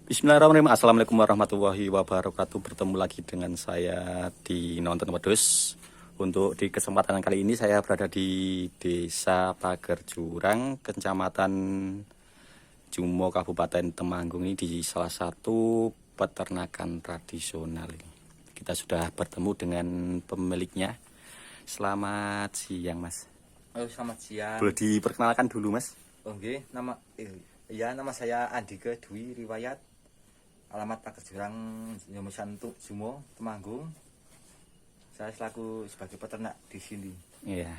Bismillahirrahmanirrahim. Assalamualaikum warahmatullahi wabarakatuh. Bertemu lagi dengan saya di Nonton Wedhus. Untuk di kesempatan kali ini saya berada di Desa Pager Jurang, Kecamatan Jumo, Kabupaten Temanggung, ini di salah satu peternakan tradisional ini. Kita sudah bertemu dengan pemiliknya. Selamat siang, Mas. Halo, selamat siang. Boleh diperkenalkan dulu, Mas? Oke, nama saya Andika Dwi, riwayat alamat Pager Jurang, Jumo, Temanggung. Saya selaku sebagai peternak di sini. Iya.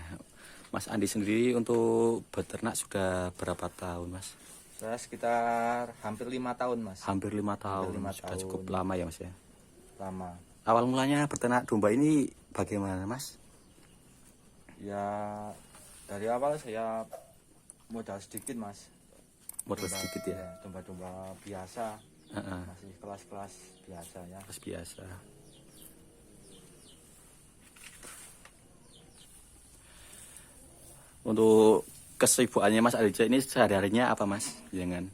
Mas Andi sendiri untuk beternak sudah berapa tahun, Mas? Saya sekitar hampir 5 tahun, Mas. Hampir 5 tahun. Hampir 5 sudah tahun. cukup lama ya, Mas ya. Lama. Awal mulanya beternak domba ini bagaimana, Mas? Ya, dari awal saya modal sedikit, Mas. Modal sedikit ya. Domba-domba biasa. Heeh. Masih kelas-kelas biasa ya. Mas biasa. Untuk kesibukannya Mas Alija ini sehari-harinya apa, Mas? Jangan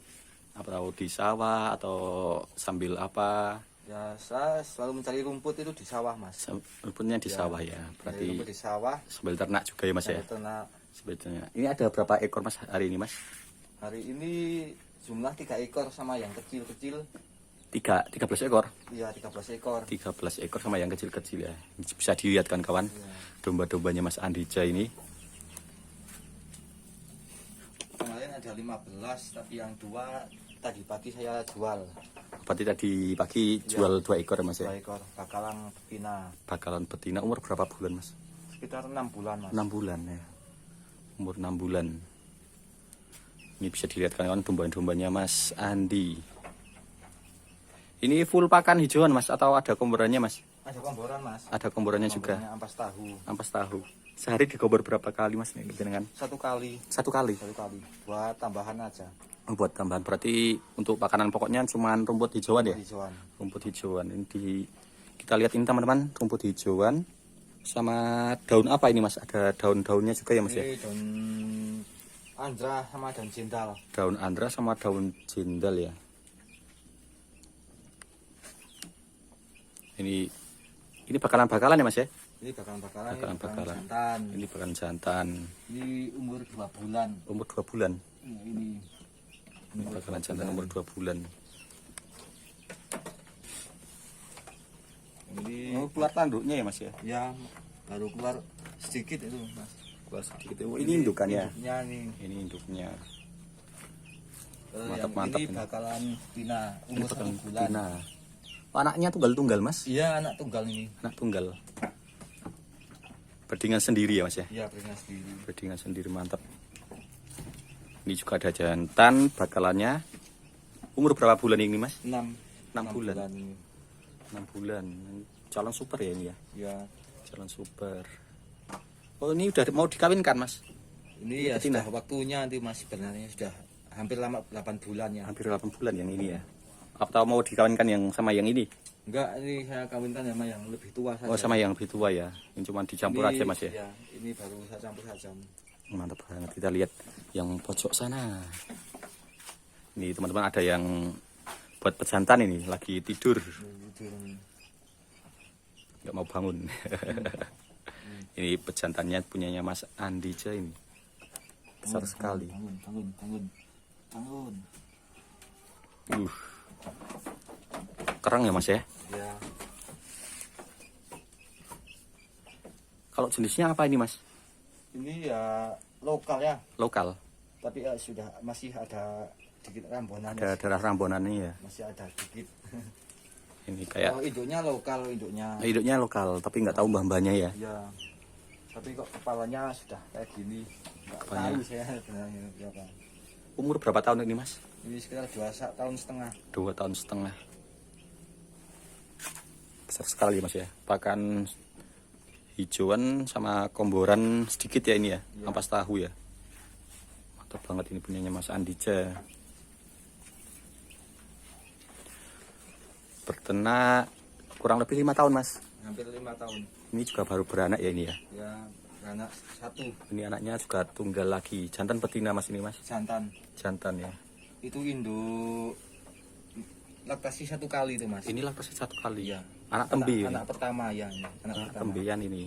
atau di sawah atau sambil apa? Ya, saya selalu mencari rumput itu di sawah, Mas. Rumputnya di Ya, sawah ya. Mencari Berarti rumput di sawah. sambil ternak juga ya, Mas ya. Ternak. Sebetulnya. Ini ada berapa ekor, Mas, hari ini, Mas? Hari ini jumlah 3 ekor sama yang kecil-kecil. 13 ekor. Iya, 13 ekor. 13 ekor sama yang kecil-kecil ya. Bisa dilihat kan kawan, domba-dombanya Mas Andija ini. Kemarin ada 15, tapi yang 2 tadi pagi saya jual. Berarti tadi pagi jual 2 ekor ya, Mas 2 ya. ekor bakalan betina. Bakalan betina umur berapa bulan, Mas? Sekitar 6 bulan, Mas. 6 bulan ya. Umur 6 bulan. Ini bisa dilihat kan kawan, domba-dombanya Mas Andi. Ini full pakan hijauan, Mas, atau ada komborannya, Mas? Ada komboran, Mas. Ada komborannya juga. Komborannya ampas tahu. Ampas tahu. Sehari digobor berapa kali, Mas? Ini dengan 1 kali. 1 kali. 1 kali. Buat tambahan aja. Buat tambahan, berarti untuk pakanan pokoknya cuma rumput hijauan ya? Hijauan. Rumput hijauan. Ini kita lihat ini teman-teman, rumput hijauan sama daun apa ini, Mas? Ada daun-daunnya juga ya, Mas ya? Ini daun andra sama daun jendal. Daun andra sama daun jendal ya. Ini bakalan-bakalan ya, Mas ya? Ini bakalan-bakalan. Bakalan-bakalan. Jantan. Ini bakalan jantan. Ini umur 2 bulan. Umur 2 bulan. Nah, ini Ini bakalan jantan umur 2 bulan. Ini Oh, keluar tanduknya ya, Mas ya? ya baru keluar sedikit itu, Mas. Keluar sedikit. Oh, ini indukannya. Induknya nih. Ini induknya. Yang Mantap ini ini. bakalan betina Ini umur 1 bakalan bulan. betina. Oh, anaknya tunggal-tunggal, Mas? Iya, anak tunggal ini. Anak tunggal. Bedingan sendiri ya, Mas ya? Iya, betina sendiri. Bedingan sendiri, mantap. Ini juga ada jantan bakalannya. Umur berapa bulan ini, Mas? 6 bulan. ini. 6 bulan. Calon super ya ini ya? Ya, Calon super. Oh, ini udah mau dikawinkan, Mas? ini ya betina. sudah waktunya nanti, Mas. Sebenarnya sudah hampir lama 8 bulan ya. Hampir 8 bulan yang ini ya. Atau mau dikawinkan yang sama yang ini? Enggak, ini saya kawinkan sama yang lebih tua saja. Oh, sama yang lebih tua ya. Ini cuma dicampur Ini, aja, Mas ya. Ya, ini baru saya campur saja. Mantap banget. Kita lihat yang pojok sana. Ini teman-teman ada yang buat pejantan ini lagi tidur, nggak mau bangun. Ini pejantannya punyanya Mas Andija ini. Besar sekali. Bangun. Kerang ya, Mas ya. Ya, Kalau jenisnya apa ini, Mas? ini ya lokal ya. Lokal. Tapi ya sudah masih ada dikit rambonan. Ada darah rambonannya ya. Masih ada dikit. Ini kayak Oh, induknya lokal, induknya. hidupnya lokal, tapi nggak tahu mbah-mbahnya ya. Ya. Tapi kok kepalanya sudah kayak gini. Enggak Kepalanya. tahu saya sebenarnya berapa. Umur berapa tahun ini, Mas? Ini sekitar 2 tahun setengah. 2 tahun setengah. Besar sekali, Mas ya. Pakan hijauan sama komboran sedikit ya ini ya. Ampas tahu ya. Mantap banget ini punyanya Mas Andija. Berternak kurang lebih 5 tahun, Mas. Hampir 5 tahun. Ini juga baru beranak ya ini ya. Ya, anak 1 Ini anaknya juga tunggal lagi. Jantan betina, Mas, ini, Mas. jantan. Jantan ya. Itu induk laktasi 1 kali itu mas. Ini laktasi 1 kali. Iya. Anak tembi. Anak pertama ya. Anak pertama. Tembian ini.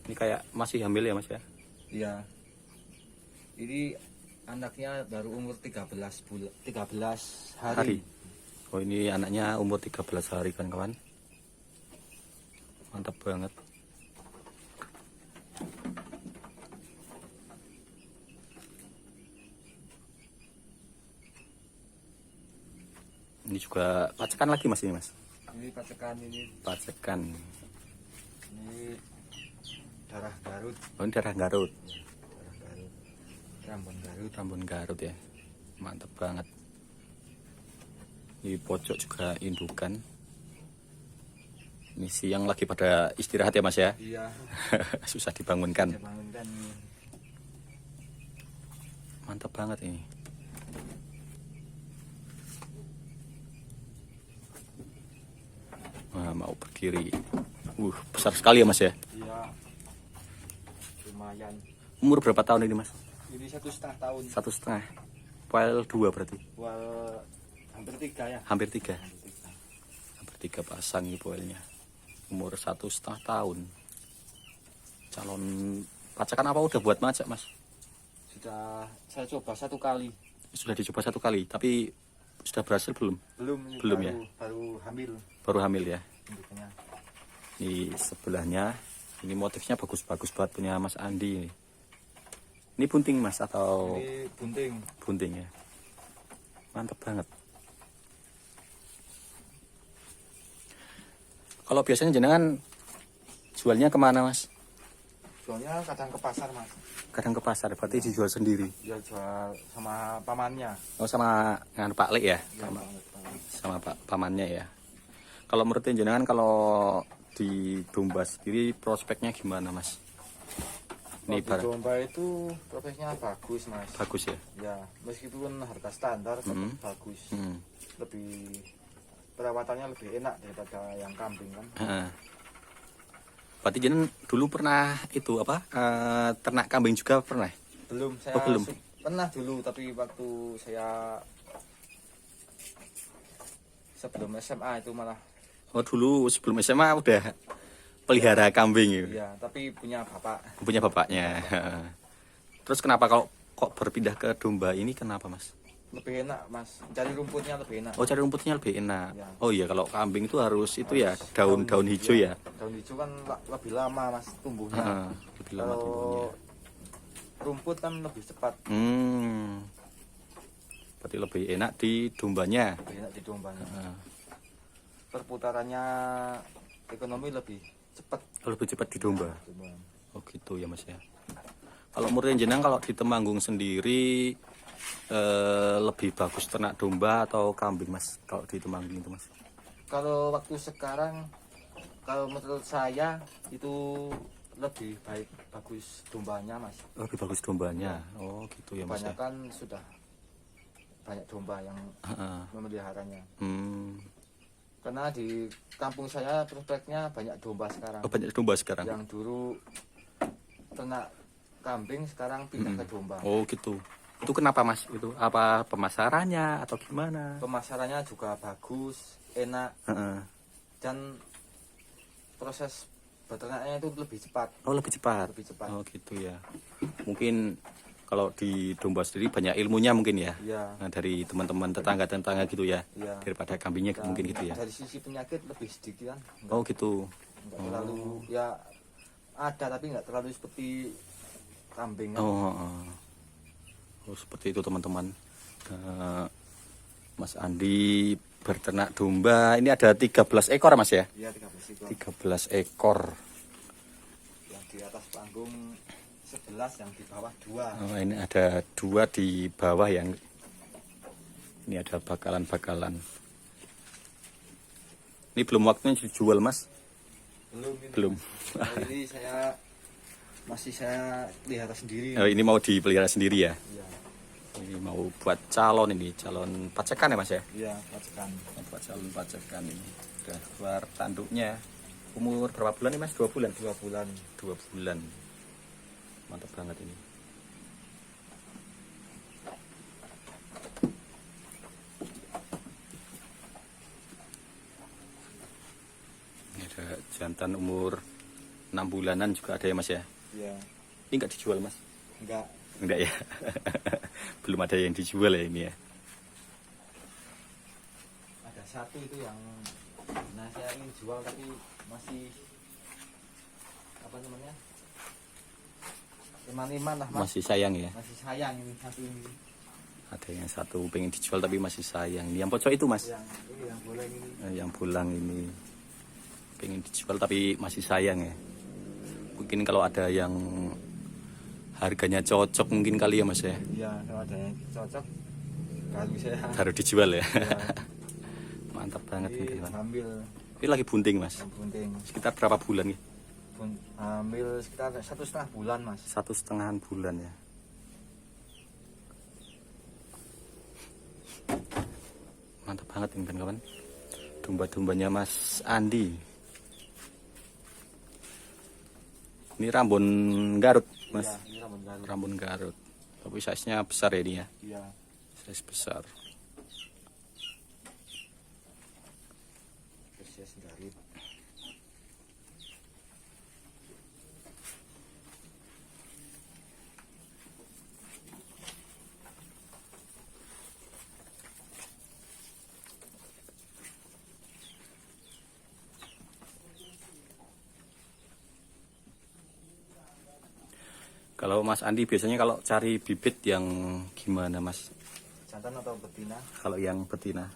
Ini kayak masih hamil ya mas ya? Iya. Ini anaknya baru umur 13 hari. Oh ini anaknya umur 13 hari kan kawan. Mantap banget. Ini juga pacekan lagi mas ini mas. Ini pacekan ini. Pacekan. Ini darah Garut. Oh ini darah Garut. Darah Garut. Rambun Garut. Rambun Garut ya. Mantap banget. Di pojok juga indukan. Ini siang lagi pada istirahat ya mas ya. Iya. Susah dibangunkan. Saya bangunkan. Mantap banget ini. Nah, mau berdiri. Besar sekali ya mas ya. Iya. Lumayan. Umur berapa tahun ini mas? Ini 1,5 tahun. 1,5. File 2 berarti. Wal hampir 3 ya. Hampir 3. Hampir 3 pasang nih poelnya. Umur 1,5 tahun. Calon pacakan apa udah buat macak mas? Sudah saya coba 1 kali. Sudah dicoba 1 kali, tapi sudah berhasil belum? Belum. Ini Belum baru, ya? Baru hamil. Baru hamil ya. Induknya. Ini sebelahnya, ini motifnya bagus-bagus banget punya Mas Andi ini. Ini bunting mas atau Ini bunting. bunting ya? Mantap banget. Kalau biasanya jenengan jualnya kemana mas? Jualnya kadang ke pasar mas. Kadang ke pasar, berarti dijual sendiri. Dia jual sama pamannya. Oh sama dengan Pak Lek ya? Ya, Sama Pak pamannya ya. Kalau menurut jenengan kalau di domba sendiri prospeknya gimana mas? Ini Di domba itu profesinya bagus mas. bagus ya. Ya meskipun harga standar tetap bagus. Lebih perawatannya lebih enak daripada yang kambing kan. Berarti jenengan dulu pernah itu apa? Ternak kambing juga pernah? Belum saya Oh, belum. Pernah dulu tapi waktu saya sebelum SMA itu malah. Oh dulu sebelum SMA udah pelihara kambing gitu. Iya, tapi punya bapak. Punya bapaknya. Terus kenapa kalau kok berpindah ke domba ini kenapa mas? Lebih enak mas, cari rumputnya lebih enak. Oh cari rumputnya lebih enak. Ya. Oh iya kalau kambing itu harus itu ya daun-daun hijau ya. Daun hijau kan lebih lama mas tumbuhnya. Lebih lama Kalau tumbuhnya. rumput kan lebih cepat. Berarti lebih enak di dombanya. Lebih enak di dombanya. Perputarannya ekonomi lebih cepat. Lebih cepat di domba. Oh gitu ya mas ya. Kalau menurut jenengan kalau di Temanggung sendiri lebih bagus ternak domba atau kambing mas? Kalau di Temanggung itu mas? Kalau waktu sekarang, kalau menurut saya itu lebih bagus dombanya mas. Lebih bagus dombanya. Oh gitu ya mas ya. Kebanyakan sudah banyak domba yang memeliharanya. Karena di kampung saya prospeknya banyak domba sekarang. Oh, banyak domba sekarang. Yang dulu ternak kambing sekarang pindah ke domba. Oh gitu. Itu kenapa mas? Itu apa pemasarannya atau gimana? Pemasarannya juga bagus, enak, dan proses beternaknya itu lebih cepat. Oh lebih cepat. Lebih cepat. Oh gitu ya. Mungkin kalau di domba sendiri banyak ilmunya mungkin ya. Iya. Nah, dari teman-teman tetangga gitu ya. Iya. Daripada kambingnya Dan mungkin gitu ya. dari sisi penyakit lebih sedikit kan. Oh gitu. Enggak terlalu ya ada tapi nggak terlalu seperti kambing kan. Oh seperti itu teman-teman. Mas Andi berternak domba. Ini ada 13 ekor mas ya? Iya 13 ekor. 13 ekor. Yang di atas panggung 11, yang di bawah 2. Oh, ini ada 2 di bawah yang ini ada bakalan-bakalan. Ini belum waktunya dijual mas? Belum. Belum. Ini masih saya pelihara sendiri. Oh, ini mau dipelihara sendiri ya? Iya. Ini mau buat calon pacekan ya mas ya? Iya, pacekan. Buat calon pacekan ini. Udah keluar tanduknya. Umur berapa bulan nih mas? 2 bulan? 2 bulan. 2 bulan. Mantap banget ini. jantan umur 6 bulanan juga ada ya Mas ya. Ya, Ini enggak dijual Mas? enggak. Enggak ya. Belum ada yang dijual ya ini ya. Ada satu itu yang saya ingin jual tapi masih apa namanya? Iman-iman lah Mas. Masih sayang ya. Masih sayang ini satu ini. Ada yang satu pengen dijual tapi masih sayang. Ini yang pocok itu Mas. Yang boleh ini. Yang pulang ini pengen dijual tapi masih sayang ya. Mungkin kalau ada yang harganya cocok mungkin kali ya Mas ya. Iya, kalau ada yang cocok kalau bisa Baru dijual ya. ya. Mantap banget ini kawan. Ambil Ini lagi bunting Mas. bunting. Sekitar berapa bulan nih? Ambil sekitar 1,5 bulan Mas. 1,5 bulan ya. Mantap banget ini kan kawan. Domba-dombanya Mas Andi. Ini Rambon Garut Mas. Iya, ini rambut baru. Rambon Garut. Tapi size-nya besar ya ini ya. Iya. Size besar. Spesies Garut. Kalau Mas Andi biasanya kalau cari bibit yang gimana Mas? Jantan atau betina? Kalau yang betina?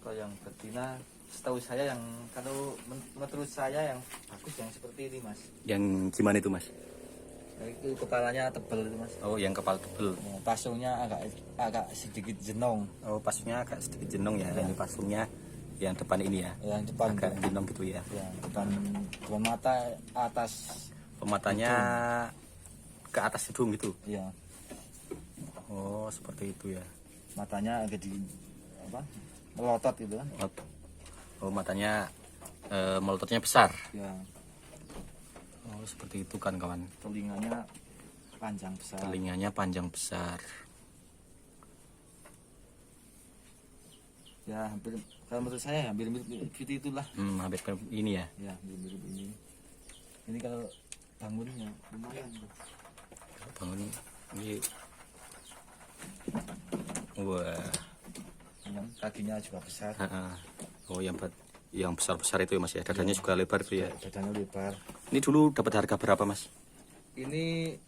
Kalau yang betina, setahu saya yang kalau menurut saya yang bagus yang seperti ini Mas. Yang gimana itu Mas? Itu kepalanya tebal itu Mas. Oh yang kepala tebel. Pasungnya agak sedikit jenong. Oh pasungnya agak sedikit jenong ya. Ini pasungnya yang depan ini ya. Yang depan Agak jenong gitu ya. ya, depan mata atas. Pematanya ke atas hidung gitu. Ya, Oh seperti itu ya. matanya agak di apa? Melotot gitu kan. Oh matanya melototnya besar. Ya, Oh seperti itu kan kawan. telinganya panjang besar. Telinganya panjang besar. Ya, hampir kalau menurut saya hampir mirip seperti itulah. Hampir ini ya. Ya, mirip ini. Ini kalau bangunnya lumayan. Bangun ini. Wah. Kakinya juga besar. Oh yang besar-besar itu ya Mas ya. Dadanya juga lebar tuh ya. Dadanya lebar. Ini dulu dapat harga berapa Mas? Ini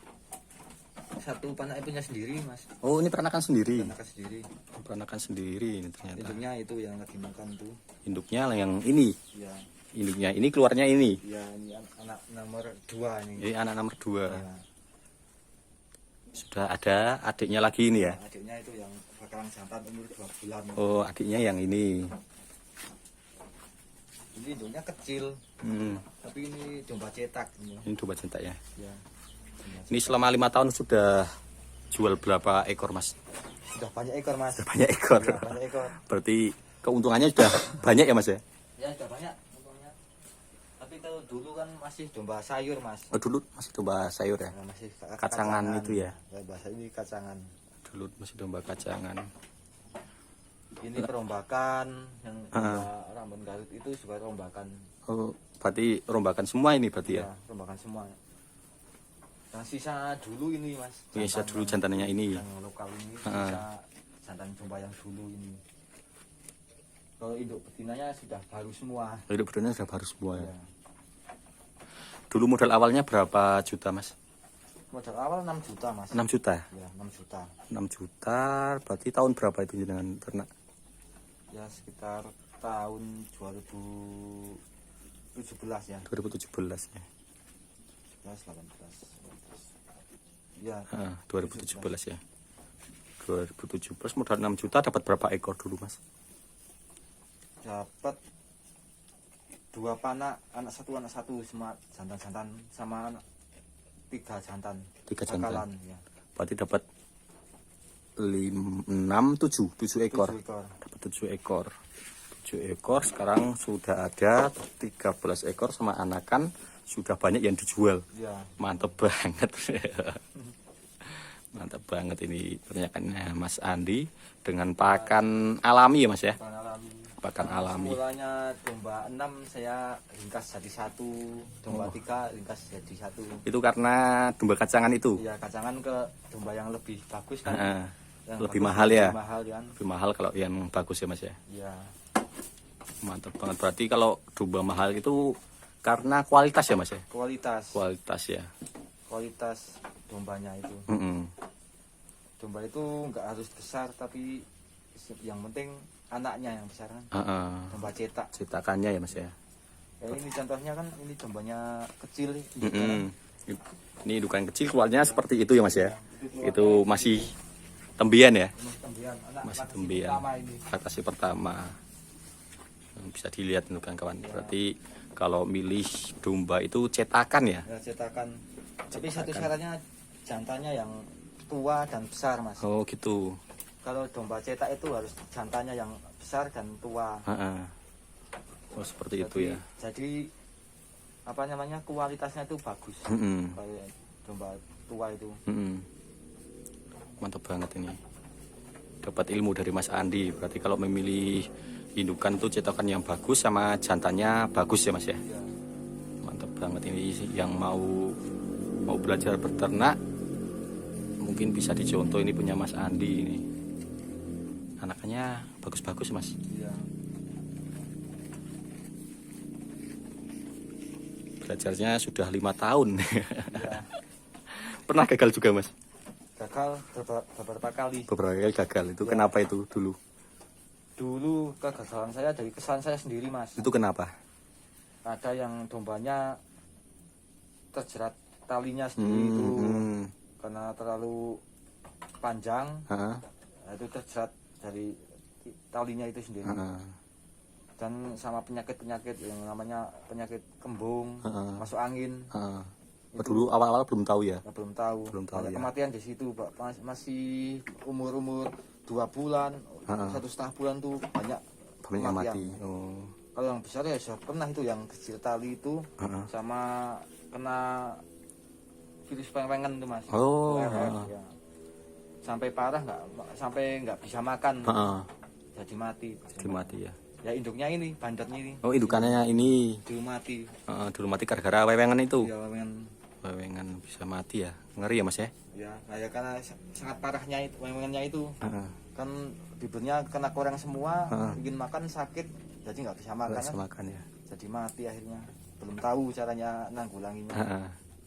satu panak punya sendiri Mas. Oh ini peranakan sendiri. Panak sendiri. Peranakan sendiri ini ternyata. Induknya itu yang lagi makan tuh. Induknya yang ini. Ya, Induknya ini keluarnya ini. ya ini anak nomor 2 ini. Ini anak nomor 2. Ya. Sudah ada adiknya lagi ini ya. Adiknya itu yang bakalan jantan umur 2 bulan. Oh adiknya yang ini. Ini induknya kecil, tapi ini domba cetak. Ini domba cetak ya. Ya. Ini selama 5 tahun sudah jual berapa ekor Mas? Sudah banyak ekor Mas. Sudah banyak ekor. Ya, banyak ekor. Berarti keuntungannya sudah banyak ya Mas ya? Ya sudah banyak untungnya. Tapi kalau dulu kan masih domba sayur Mas. Oh dulu masih domba sayur ya? Nah, masih Kacangan itu ya? Bahasa ini kacangan. Dulu masih domba kacangan. Ini perombakan yang Rambon Garut itu juga perombakan. Oh berarti rombakan semua ini berarti ya? Ya, perombakan semua. Yang sisa dulu ini Mas. Ini sisa dulu jantannya ini. Yang lokal ini sisa jantan domba yang dulu ini. Kalau induk betinanya sudah baru semua. Hidup betina sudah baru semua ya. Ya. Dulu modal awalnya berapa juta Mas? Modal awal 6 juta Mas. 6 juta? Ya 6 juta. 6 juta berarti tahun berapa itu dengan ternak? Ya sekitar tahun 2017 ya. 2017 ya. 18. Ya. 2017 ya. 2017 modal 6 juta dapat berapa ekor dulu Mas? Dapat 2 panak, anak satu semua jantan-jantan sama 3 jantan. 3 jantan. Bakalan, ya. Berarti dapat 7 ekor. 7 ekor. Dapat 7 ekor. 7 ekor sekarang sudah ada 13 ekor sama anakan sudah banyak yang dijual. Ya. Mantap banget. Mantap banget ini pernyataannya Mas Andi dengan pakan alami ya Mas ya. Pakan alami. pakan alami. Mulanya domba 6 saya ringkas jadi 1, domba 3 ringkas jadi 1. Itu karena domba kacangan itu. Ya kacangan ke domba yang lebih bagus kan. Yang Lebih bagus, mahal ya. Lebih mahal kan. Lebih mahal kalau yang bagus ya Mas ya. Iya. Mantap banget. Berarti kalau domba mahal itu karena kualitas ya Mas ya. Kualitas. Kualitas ya. Kualitas dombanya itu. Domba itu nggak harus besar tapi yang penting anaknya yang besar kan. Domba cetak. Cetakannya ya Mas ya. Ya, ini contohnya kan ini dombanya kecil. Ini indukan kecil keluarnya seperti itu ya Mas ya. Itu masih tembian ya. Masih tembian. Laktasi pertama. Bisa dilihat indukan kawan. Berarti kalau milih domba itu cetakan ya. Ya cetakan. Tapi satu syaratnya jantannya yang tua dan besar Mas. Oh gitu. Kalau domba cetak itu harus jantannya yang besar dan tua. Oh seperti itu ya. Jadi apa namanya kualitasnya itu bagus. Kayak domba tua itu. Mantap banget ini. Dapat ilmu dari Mas Andi. Berarti kalau memilih indukan tuh cetakan yang bagus sama jantannya bagus ya Mas ya. Ya. Mantap banget ini yang mau belajar beternak mungkin bisa dicontoh, ini punya Mas Andi ini. Anaknya bagus-bagus Mas. Ya. Belajarnya sudah 5 tahun. Ya. Pernah gagal juga Mas? Gagal beberapa kali. Beberapa kali gagal. Itu kenapa itu dulu? Dulu kegagalan saya dari kesalahan saya sendiri Mas. Itu kenapa? Ada yang dombanya terjerat talinya sendiri itu karena terlalu panjang. Itu terjerat dari talinya itu sendiri. Dan sama penyakit-penyakit yang namanya penyakit kembung, masuk angin. Dulu awal-awal belum tahu ya? Belum tahu. Belum tahu ya. Kematian di situ Pak. Masih umur 2 bulan, 1,5 bulan tuh banyak kematian. Mati. Oh. Kalau yang besar ya sudah pernah itu yang kecil tali itu sama kena virus pengpengen tuh Mas. Oh. Ya. Sampai parah nggak bisa makan. Jadi mati. Jadi mati ya. Ya induknya ini, bandarnya ini. Oh indukannya ini. Dulu mati. Dulu mati gara-gara wewengan itu. Ya Wewengan bisa mati ya. Ngeri ya Mas ya. Ya kayak karena sangat parahnya itu wewengannya itu. Kan bibirnya kena koreng semua, ingin makan sakit, jadi nggak bisa makan. Nggak bisa makan ya. Jadi mati akhirnya. Belum tahu caranya nanggulanginya.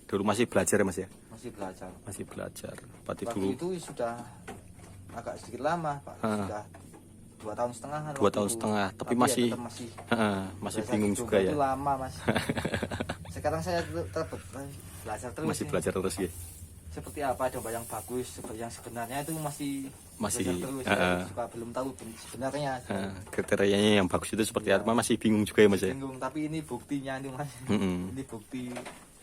Dulu masih belajar ya Mas ya. Masih belajar. Berarti Waktu dulu itu sudah agak sedikit lama Pak. Sudah 2 tahun setengah. 2 tahun setengah. Tapi masih masih bingung juga ya. Itu lama Mas. Sekarang saya tetap belajar terus. Masih belajar terus ya. Seperti apa domba yang bagus, yang sebenarnya itu masih belajar terus. Juga belum tahu sebenarnya. Kriterianya yang bagus itu seperti apa masih bingung juga ya Mas ya. Bingung, tapi ini buktinya nih Mas. Ini bukti.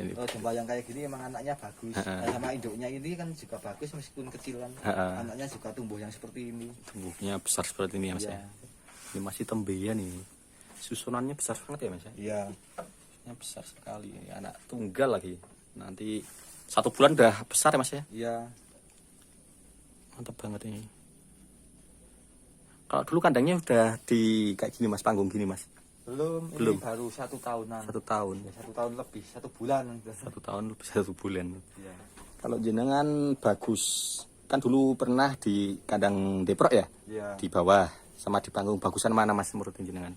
Domba yang kayak gini emang anaknya bagus. Sama induknya ini kan juga bagus meskipun kecil kan. Anaknya juga tumbuh yang seperti ini. Tumbuhnya besar seperti ini ya Mas ya. Ini masih tembian ini. Susunannya besar banget ya Mas ya. Iya. Susunannya besar sekali. Anak tunggal lagi. Nanti 1 bulan udah besar ya Mas ya. Iya. Mantap banget ini. Kalau dulu kandangnya udah di kayak gini Mas, panggung gini Mas. Belum. Ini baru 1 tahunan. 1 tahun. Ya, 1 tahun lebih, 1 bulan. 1 tahun lebih 1 bulan. Iya. Kalau jenengan bagus, kan dulu pernah di kandang deprok ya? Iya. Di bawah sama di panggung, bagusan mana Mas menurut jenengan?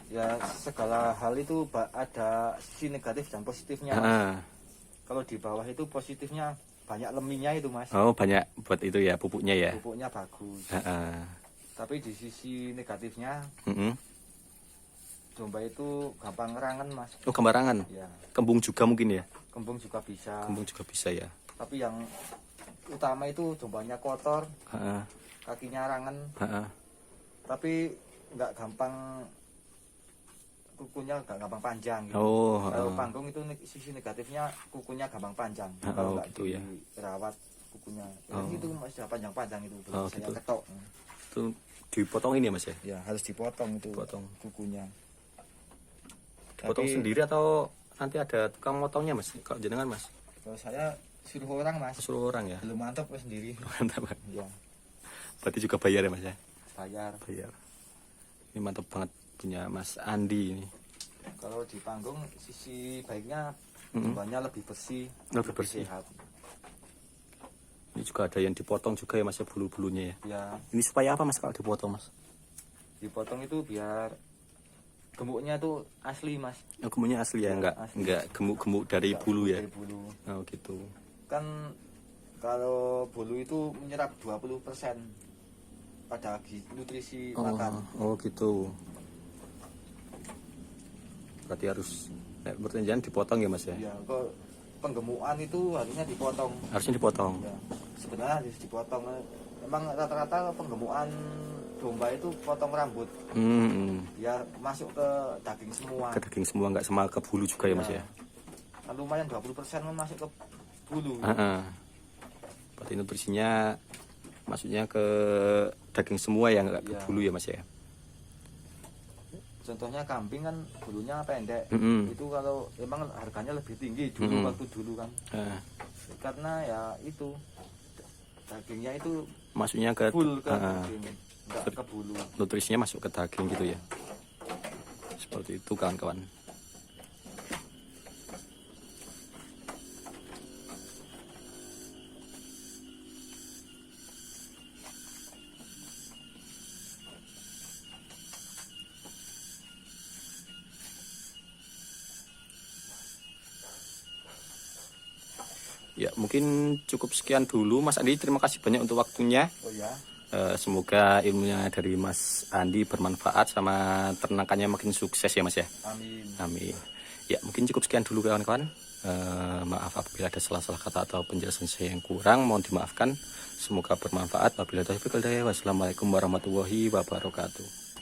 Ya segala hal itu ada sisi negatif dan positifnya Mas. Kalau di bawah itu positifnya banyak leminya itu Mas. Oh banyak buat itu ya, pupuknya ya? Pupuknya bagus. Tapi di sisi negatifnya domba itu gampang ngerangen Mas. Oh gambarangan? Ya. Kembung juga mungkin ya? Kembung juga bisa. Kembung juga bisa ya? Tapi yang utama itu dombanya kotor, kakinya rangen. Tapi nggak gampang, kukunya nggak gampang panjang gitu. Kalau panggung itu sisi negatifnya kukunya gampang panjang. Kalau nggak gitu dirawat kukunya, itu masih panjang-panjang itu. Saya gitu. ketok. Itu dipotong ini ya Mas ya? Ya harus dipotong itu. Dipotong kukunya. Dipotong sendiri atau nanti ada tukang motongnya Mas? Kalau jenengan Mas? Kalau saya suruh orang Mas. Suruh orang ya? Belum mantap sendiri. Mantap. Ya. Berarti juga bayar ya Mas ya? Bayar. Ini mantap banget punya Mas Andi ini. Kalau di panggung sisi baiknya Mm-mm. jumlahnya lebih bersih, Lebih bersih. sehat. Ini juga ada yang dipotong juga ya Mas ya, bulu-bulunya ya. Ya, Ini supaya apa Mas kalau dipotong Mas? dipotong itu biar gemuknya tuh asli, Mas. Oh, gemuknya asli ya, Ya, enggak asli. enggak gemuk-gemuk dari bulu ya. Dari bulu. Oh gitu. Kan kalau bulu itu menyerap 20% pada nutrisi makan. Oh gitu. Berarti harus pertanyaan dipotong ya Mas ya. Ya, kok penggemukan itu harusnya dipotong. Harusnya dipotong. Ya, sebenarnya harus dipotong. Memang rata-rata penggemukan domba itu potong rambut, biar masuk ke daging semua. Ke daging semua, nggak sama ke bulu juga ya Mas ya. Kan lumayan 20% masuk ke bulu. Berarti nutrisinya maksudnya ke daging semua ya, nggak ke Ya. bulu ya Mas ya. Contohnya kambing kan bulunya pendek. Mm-mm. Itu kalau emang harganya lebih tinggi dulu waktu dulu kan. Karena ya itu dagingnya itu Maksudnya ke full ke daging, enggak ke bulu. nutrisinya masuk ke daging gitu ya. Seperti itu kawan-kawan. Ya mungkin cukup sekian dulu Mas Andi, terima kasih banyak untuk waktunya. Oh ya. Semoga ilmunya dari Mas Andi bermanfaat sama ternakannya makin sukses ya Mas ya. Amin. Amin. Ya mungkin cukup sekian dulu kawan-kawan. Maaf apabila ada salah-salah kata atau penjelasan saya yang kurang, mohon dimaafkan. Semoga bermanfaat. Wabillahi taufiq wal hidayah. Wassalamualaikum warahmatullahi wabarakatuh.